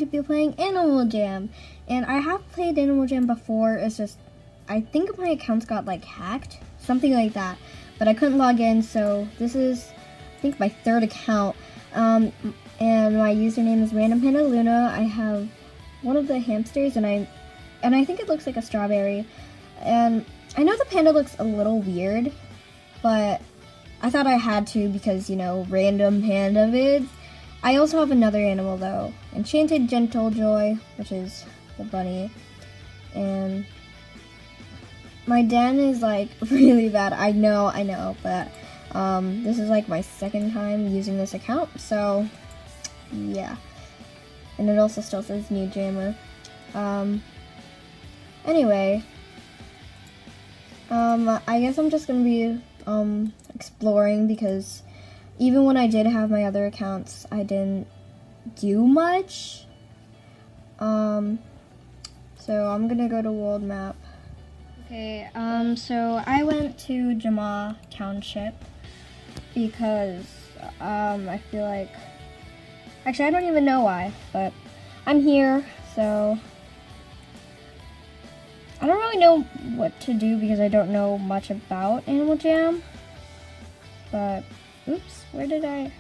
to be playing Animal Jam. And I have played Animal Jam before, it's just, I think my accounts got like hacked, something like that. But I couldn't log in, so this is, I think, my third account. And my username is Random Panda Luna. I have one of the hamsters, and I think it looks like a strawberry. And I know the panda looks a little weird, but I thought I had to because, you know, random panda vids. I also have another animal though, Enchanted Gentle Joy, which is the bunny. And my den is like really bad. I know, but this is like my second time using this account, so yeah. And it also still says new jammer. Anyway, I guess I'm just gonna be exploring, because even when I did have my other accounts, I didn't do much. So I'm gonna go to world map. Okay, so I went to Jama Township because I feel like, actually I don't even know why, but I'm here, so I don't really know what to do because I don't know much about Animal Jam. But, oops, where did I?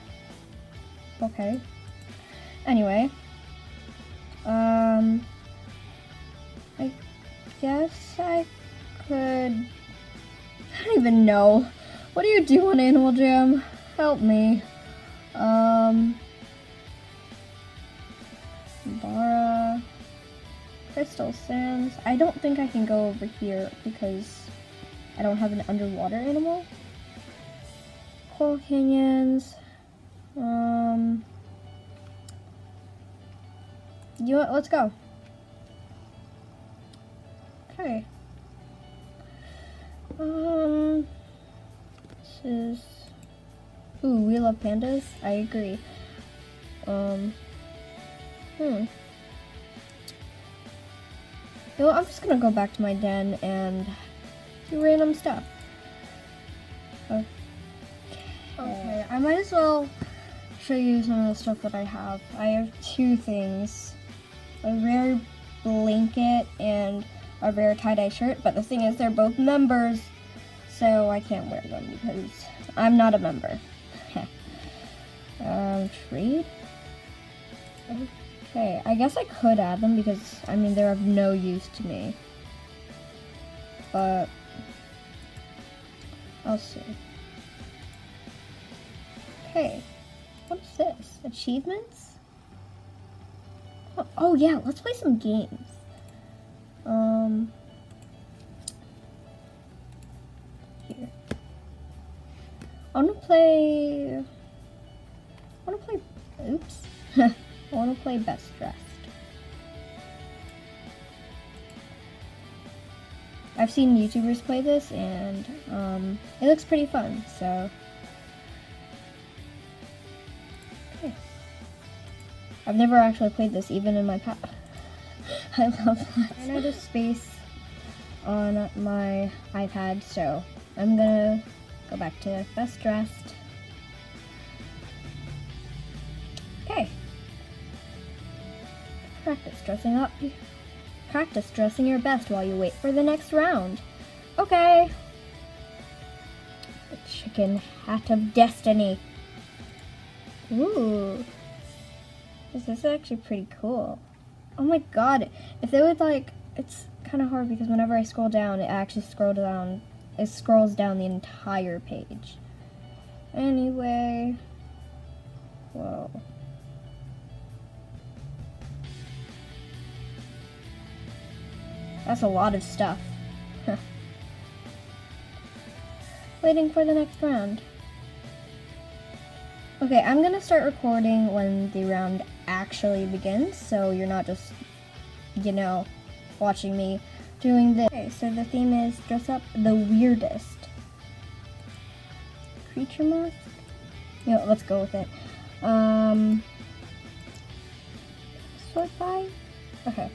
Okay. Anyway, I guess I could, I don't even know. What do you do on Animal Jam? Help me. Bara, Crystal Sands. I don't think I can go over here because I don't have an underwater animal. Coral Canyons. You know what? Let's go. Okay. This is. Ooh, we love pandas. I agree. You know, I'm just gonna go back to my den and do random stuff. Okay, I might as well show you some of the stuff that I have. I have two things. A rare blanket and a rare tie-dye shirt, but the thing is they're both members, so I can't wear them because I'm not a member. Trade? Okay, I guess I could add them because, I mean, they're of no use to me. But I'll see. Okay, what is this? Achievements? Oh yeah, let's play some games. Here. I wanna play, oops. I wanna play Best Dressed. I've seen YouTubers play this, and it looks pretty fun, so. Okay. I've never actually played this, even in my past. I love that. I ran out of space on my iPad, so I'm gonna go back to Best Dressed. Okay. Practice dressing your best while you wait for the next round. Okay. The chicken hat of destiny. Ooh. This is actually pretty cool. Oh my god. If they would like, it's kind of hard because whenever I scroll down, it actually scrolls down the entire page. Anyway. Whoa. That's a lot of stuff. Waiting for the next round. Okay, I'm gonna start recording when the round actually begins, so you're not just, you know, watching me doing this. Okay, so the theme is dress up the weirdest. Creature mask? You know, let's go with it. Sort by? Okay.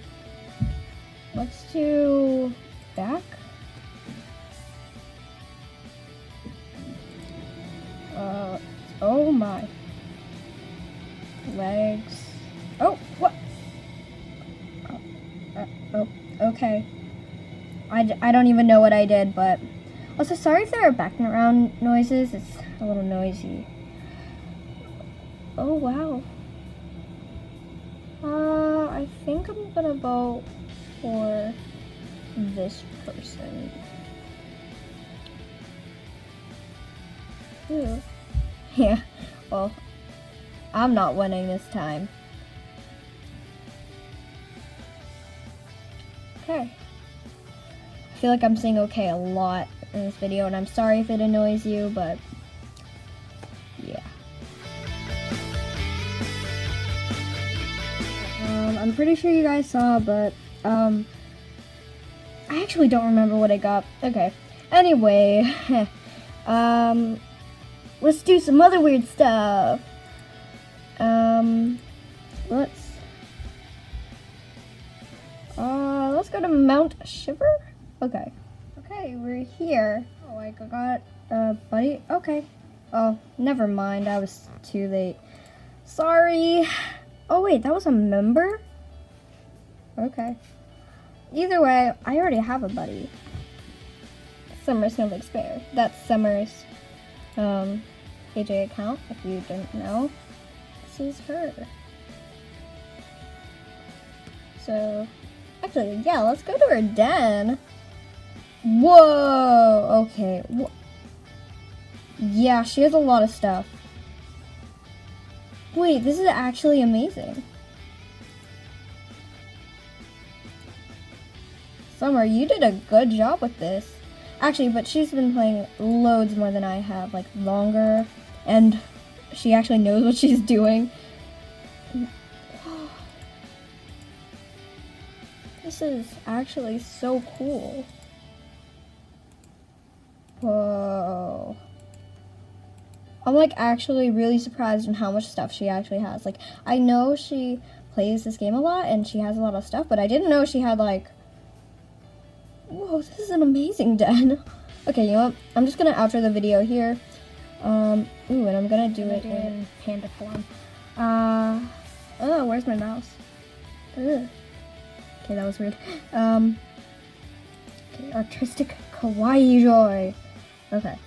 Let's do back. Oh my. Legs. Oh, what? Okay. I don't even know what I did, but also sorry if there are background noises. It's a little noisy. Oh wow. I think I'm gonna vote for this person. Ooh. Yeah, well, I'm not winning this time. Okay. I feel like I'm saying okay a lot in this video, and I'm sorry if it annoys you, but yeah. I'm pretty sure you guys saw, but I actually don't remember what I got. Okay. Anyway, let's do some other weird stuff. Let's go to Mount Shiver. Okay. Okay, we're here. Oh, I got a buddy. Okay. Oh, never mind. I was too late. Sorry. Oh wait, that was a member? Okay. Either way, I already have a buddy. Summer Snowflake Spare. That's Summer's AJ account, if you didn't know. This is her. So, actually, yeah, let's go to her den. Whoa! Okay. Yeah, she has a lot of stuff. Wait, this is actually amazing. Summer, you did a good job with this. Actually, but she's been playing loads more than I have, like longer, and she actually knows what she's doing. This is actually so cool. Whoa. I'm like actually really surprised in how much stuff she actually has. Like, I know she plays this game a lot and she has a lot of stuff, but I didn't know she had like, whoa, this is an amazing den. Okay, you know what? I'm just gonna outro the video here. Ooh, and I'm gonna do it in panda form. Oh, where's my mouse? Ugh. Okay, that was weird. Okay, artistic kawaii joy. Okay.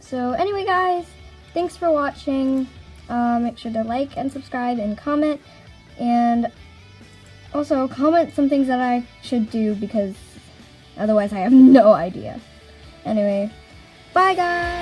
So anyway, guys, thanks for watching. Make sure to like and subscribe and comment, and also comment some things that I should do because otherwise I have no idea. Anyway, bye guys!